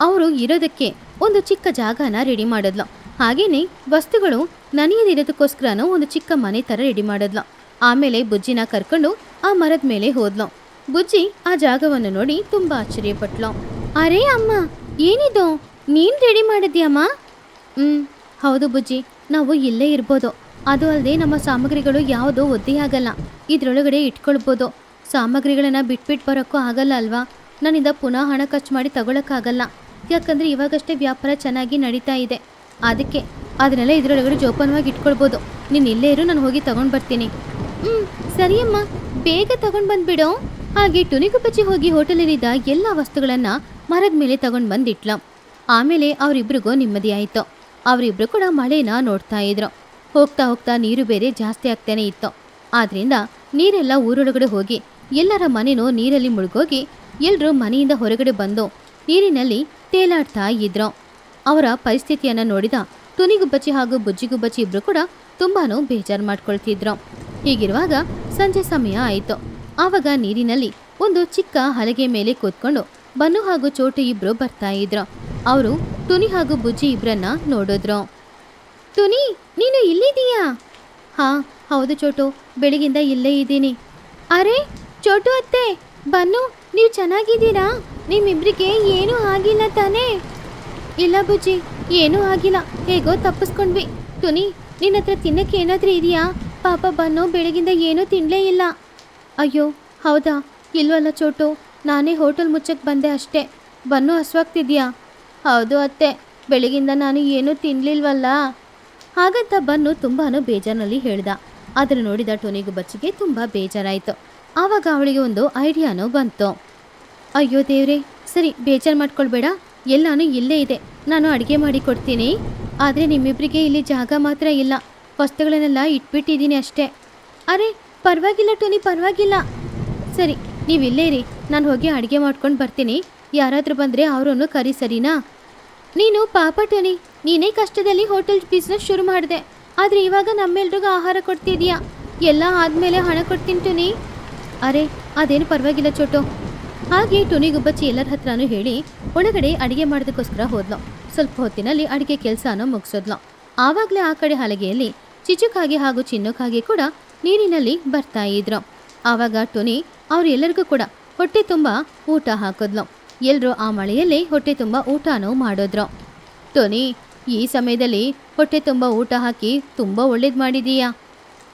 ಅವರು ಇರೋದಕ್ಕೆ ಒಂದು ಚಿಕ್ಕ ಜಾಗನ ರೆಡಿ ಮಾಡಿದ್ಲು. ಹಾಗೇನೆ ವಸ್ತುಗಳು ನನೆಯದಿರೋದಕ್ಕೋಸ್ಕರನೂ ಒಂದು ಚಿಕ್ಕ ಮನೆ ಥರ ರೆಡಿ ಮಾಡಿದ್ಲು. ಆಮೇಲೆ ಬುಜ್ಜಿನ ಕರ್ಕೊಂಡು ಆ ಮರದ ಮೇಲೆ ಹೋದ್ಲು. ಬುಜ್ಜಿ ಆ ಜಾಗವನ್ನು ನೋಡಿ ತುಂಬ ಆಶ್ಚರ್ಯಪಟ್ಲು. ಅರೇ ಅಮ್ಮ, ಏನಿದು, ನೀನು ರೆಡಿ ಮಾಡಿದ್ಯಮ್ಮ? ಹೌದು ಬುಜ್ಜಿ, ನಾವು ಇಲ್ಲೇ ಇರ್ಬೋದು. ಅದು ಅಲ್ಲದೆ ನಮ್ಮ ಸಾಮಗ್ರಿಗಳು ಯಾವುದೋ ಒದ್ದೆಯಾಗಲ್ಲ. ಇದರೊಳಗಡೆ ಇಟ್ಕೊಳ್ಬೋದು. ಸಾಮಗ್ರಿಗಳನ್ನು ಬಿಟ್ಬಿಟ್ಟು ಬರೋಕ್ಕೂ ಆಗಲ್ಲ ಅಲ್ವಾ? ನನ್ನಿಂದ ಪುನಃ ಹಣ ಖರ್ಚು ಮಾಡಿ ತಗೊಳಕ್ಕಾಗಲ್ಲ. ಯಾಕಂದರೆ ಇವಾಗಷ್ಟೇ ವ್ಯಾಪಾರ ಚೆನ್ನಾಗಿ ನಡೀತಾ ಇದೆ. ಅದಕ್ಕೆ ಅದನ್ನೆಲ್ಲ ಇದರೊಳಗಡೆ ಜೋಪಾನವಾಗಿ ಇಟ್ಕೊಳ್ಬೋದು. ನೀನು ಇಲ್ಲೇ ಇರು, ನಾನು ಹೋಗಿ ತಗೊಂಡು ಬರ್ತೀನಿ. ಸರಿಯಮ್ಮ, ಬೇಗ ತಗೊಂಡು ಬಂದುಬಿಡು. ಹಾಗೆ ಟುನಿಗುಬ್ಬಚ್ಚಿ ಹೋಗಿ ಹೋಟೆಲಲ್ಲಿದ್ದ ಎಲ್ಲ ವಸ್ತುಗಳನ್ನು ಮರದ ಮೇಲೆ ತಗೊಂಡು ಬಂದಿಟ್ಲ. ಆಮೇಲೆ ಅವರಿಬ್ರಿಗೂ ನೆಮ್ಮದಿ ಆಯಿತು. ಅವರಿಬ್ರು ಕೂಡ ಮಳೆನ ನೋಡ್ತಾ ಇದ್ರು. ಹೋಗ್ತಾ ಹೋಗ್ತಾ ನೀರು ಬೇರೆ ಜಾಸ್ತಿ ಆಗ್ತಾನೆ ಇತ್ತು. ಆದ್ರಿಂದ ನೀರೆಲ್ಲ ಊರೊಳಗಡೆ ಹೋಗಿ ಎಲ್ಲರ ಮನೆನೂ ನೀರಲ್ಲಿ ಮುಳುಗೋಗಿ ಎಲ್ಲರೂ ಮನೆಯಿಂದ ಹೊರಗಡೆ ಬಂದು ನೀರಿನಲ್ಲಿ ತೇಲಾಡ್ತಾ ಇದ್ರು. ಅವರ ಪರಿಸ್ಥಿತಿಯನ್ನು ನೋಡಿದ ಟುನಿಗುಬ್ಬಚ್ಚಿ ಹಾಗೂ ಬುಜ್ಜಿಗುಬ್ಬಚ್ಚಿ ಇಬ್ರು ಕೂಡ ತುಂಬಾನು ಬೇಜಾರು ಮಾಡ್ಕೊಳ್ತಿದ್ರು. ಹೀಗಿರುವಾಗ ಸಂಜೆ ಸಮಯ ಆಯಿತು. ಆವಾಗ ನೀರಿನಲ್ಲಿ ಒಂದು ಚಿಕ್ಕ ಹಲಗೆ ಮೇಲೆ ಕೂತ್ಕೊಂಡು ಬನ್ನು ಹಾಗೂ ಚೋಟು ಇಬ್ರು ಬರ್ತಾ ಇದ್ರು. ಅವರು ಟುನಿ ಹಾಗೂ ಬುಜ್ಜಿ ಇಬ್ರನ್ನ ನೋಡಿದ್ರು. ಟುನಿ, ನೀನು ಇಲ್ಲಿದೀಯಾ? ಹಾ ಹೌದು ಚೋಟು, ಬೆಳಗಿಂದ ಇಲ್ಲೇ ಇದ್ದೀನಿ. ಅರೆ ಚೋಟು ಅತ್ತೆ, ಬನ್ನು, ನೀವು ಚೆನ್ನಾಗಿದ್ದೀರಾ? ನಿಮ್ಮಿಬ್ರಿಗೆ ಏನೂ ಆಗಿಲ್ಲ ತಾನೇ? ಇಲ್ಲ ಬುಜ್ಜಿ, ಏನೂ ಆಗಿಲ್ಲ, ಹೇಗೋ ತಪ್ಪಿಸ್ಕೊಂಡ್ವಿ. ಟುನಿ, ನಿನ್ನ ಹತ್ರ ತಿನ್ನಕ್ಕೆ ಏನಾದರೂ ಇದೆಯಾ? ಪಾಪ ಬನ್ನು ಬೆಳಗಿಂದ ಏನೂ ತಿನ್ನಲೇ ಇಲ್ಲ. ಅಯ್ಯೋ ಹೌದಾ? ಇಲ್ವಲ್ಲ ಚೋಟು, ನಾನೇ ಹೋಟೆಲ್ ಮುಚ್ಚಕ್ಕೆ ಬಂದೆ ಅಷ್ಟೇ. ಬನ್ನು ಹಸ್ವಾಗ್ತಿದ್ಯಾ? ಹೌದು ಅತ್ತೆ, ಬೆಳಗಿಂದ ನಾನು ಏನೂ ತಿನ್ನಲಿಲ್ವಲ್ಲ. ಹಾಗಂತ ಬನ್ನು ತುಂಬಾ ಬೇಜಾರಿನಲ್ಲಿ ಹೇಳ್ದ. ಅದನ್ನು ನೋಡಿದ ಟೋನಿಗೂ ಬಚ್ಚಿಗೆ ತುಂಬ ಬೇಜಾರಾಯಿತು. ಆವಾಗ ಅವಳಿಗೆ ಒಂದು ಐಡಿಯಾನೂ ಬಂತು. ಅಯ್ಯೋ ದೇವ್ರೆ, ಸರಿ ಬೇಜಾರು ಮಾಡ್ಕೊಳ್ಬೇಡ, ಎಲ್ಲಾನು ಇಲ್ಲೇ ಇದೆ, ನಾನು ಅಡುಗೆ ಮಾಡಿ ಕೊಡ್ತೀನಿ. ಆದರೆ ನಿಮ್ಮಿಬ್ಬರಿಗೆ ಇಲ್ಲಿ ಜಾಗ ಮಾತ್ರ ಇಲ್ಲ, ವಸ್ತುಗಳನ್ನೆಲ್ಲ ಇಟ್ಬಿಟ್ಟಿದ್ದೀನಿ ಅಷ್ಟೇ. ಅರೆ ಪರವಾಗಿಲ್ಲ ಟೋನಿ, ಪರವಾಗಿಲ್ಲ. ಸರಿ ನೀವು ಇಲ್ಲೇ ಇರಿ, ನಾನು ಹೋಗಿ ಅಡುಗೆ ಮಾಡ್ಕೊಂಡು ಬರ್ತೀನಿ. ಯಾರಾದರೂ ಬಂದರೆ ಅವರನ್ನು ಕರಿ, ಸರಿನಾ? ನೀನು ಪಾಪ ಟೋನಿ, ನೀನೇ ಕಷ್ಟದಲ್ಲಿ ಹೋಟೆಲ್ ಬಿಸ್ನೆಸ್ ಶುರು ಮಾಡಿದೆ, ಆದರೆ ಇವಾಗ ನಮ್ಮೆಲ್ರಿಗೂ ಆಹಾರ ಕೊಡ್ತಿದೀಯಾ. ಎಲ್ಲ ಆದಮೇಲೆ ಹಣ ಕೊಡ್ತೀನಿ ಟೋನಿ. ಅರೆ ಅದೇನು ಪರವಾಗಿಲ್ಲ ಚೋಟು. ಹಾಗೆ ಟುನಿಗುಬ್ಬಚ್ಚಿ ಎಲ್ಲರ ಹತ್ರನೂ ಹೇಳಿ ಒಳಗಡೆ ಅಡುಗೆ ಮಾಡೋದಕ್ಕೋಸ್ಕರ ಹೋದ್ಲು. ಸ್ವಲ್ಪ ಹೊತ್ತಿನಲ್ಲಿ ಅಡುಗೆ ಕೆಲಸನೂ ಮುಗಿಸೋದ್ಲು. ಆವಾಗಲೇ ಆ ಕಡೆ ಹಲಗೆಯಲ್ಲಿ ಚಿಚುಕಾಗೆ ಹಾಗೂ ಚಿನ್ನುಕಾಗೆ ಕೂಡ ನೀರಿನಲ್ಲಿ ಬರ್ತಾ ಇದ್ರು. ಆವಾಗ ಟುನಿ ಅವರೆಲ್ಲರಿಗೂ ಕೂಡ ಹೊಟ್ಟೆ ತುಂಬ ಊಟ ಹಾಕಿದ್ಲು. ಎಲ್ಲರೂ ಆ ಮಳೆಯಲ್ಲೇ ಹೊಟ್ಟೆ ತುಂಬ ಊಟನೂ ಮಾಡಿದ್ರು. ಟೋನಿ, ಈ ಸಮಯದಲ್ಲಿ ಹೊಟ್ಟೆ ತುಂಬ ಊಟ ಹಾಕಿ ತುಂಬ ಒಳ್ಳೇದು ಮಾಡಿದೀಯಾ.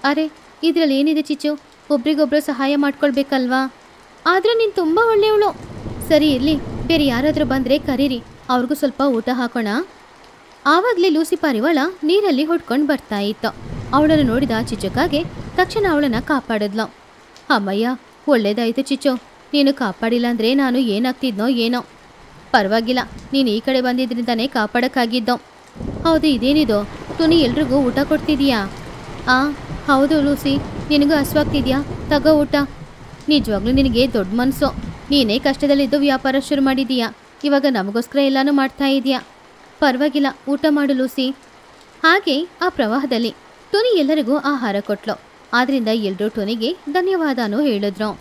ಅರೆ ಇದರಲ್ಲಿ ಏನಿದೆ ಚಿಚ್ಚು, ಒಬ್ರಿಗೊಬ್ರು ಸಹಾಯ ಮಾಡ್ಕೊಳ್ಬೇಕಲ್ವಾ? ಆದರೂ ನೀನು ತುಂಬ ಒಳ್ಳೆಯವಳು. ಸರಿ ಇರಲಿ, ಬೇರೆ ಯಾರಾದರೂ ಬಂದರೆ ಕರೀರಿ, ಅವ್ರಿಗೂ ಸ್ವಲ್ಪ ಊಟ ಹಾಕೋಣ. ಆವಾಗಲೇ ಲೂಸಿ ಪಾರಿವಾಳ ನೀರಲ್ಲಿ ಹೊಡ್ಕೊಂಡು ಬರ್ತಾ ಇತ್ತು. ಅವಳನ್ನು ನೋಡಿದ ಚಿಚ್ಚುಕಾಗೆ ತಕ್ಷಣ ಅವಳನ್ನು ಕಾಪಾಡಿದ್ಲು. ಅಮ್ಮಯ್ಯ, ಒಳ್ಳೇದಾಯಿತು ಚಿಚ್ಚು, ನೀನು ಕಾಪಾಡಿಲ್ಲ ಅಂದರೆ ನಾನು ಏನಾಗ್ತಿದ್ನೋ ಏನೋ. ಪರವಾಗಿಲ್ಲ, ನೀನು ಈ ಕಡೆ ಬಂದಿದ್ರಿಂದಾನೇ ಕಾಪಾಡೋಕ್ಕಾಗಿದ್ದೋ. ಹೌದು, ಇದೇನಿದು ಟುನಿ, ಎಲ್ರಿಗೂ ಊಟ ಕೊಡ್ತಿದೀಯಾ? ಹೌದು ಲೂಸಿ, ನಿನಗೂ ಹಸ್ವಾಗ್ತಿದ್ಯಾ? ತಗೋ ಊಟ. ನಿಜವಾಗ್ಲೂ ನಿನಗೆ ದೊಡ್ಡ ಮನಸ್ಸು, ನೀನೇ ಕಷ್ಟದಲ್ಲಿದ್ದು ವ್ಯಾಪಾರ ಶುರು ಮಾಡಿದೀಯಾ, ಇವಾಗ ನಮಗೋಸ್ಕರ ಎಲ್ಲನೂ ಮಾಡ್ತಾ ಇದೀಯಾ. ಪರವಾಗಿಲ್ಲ, ಊಟ ಮಾಡು ಲೂಸಿ. ಹಾಗೆ ಆ ಪ್ರವಾಹದಲ್ಲಿ ಟುನಿ ಎಲ್ಲರಿಗೂ ಆಹಾರ ಕೊಟ್ಲು. ಆದ್ರಿಂದ ಎಲ್ಲರೂ ಟುನಿಗೆ ಧನ್ಯವಾದನೂ ಹೇಳಿದ್ರು.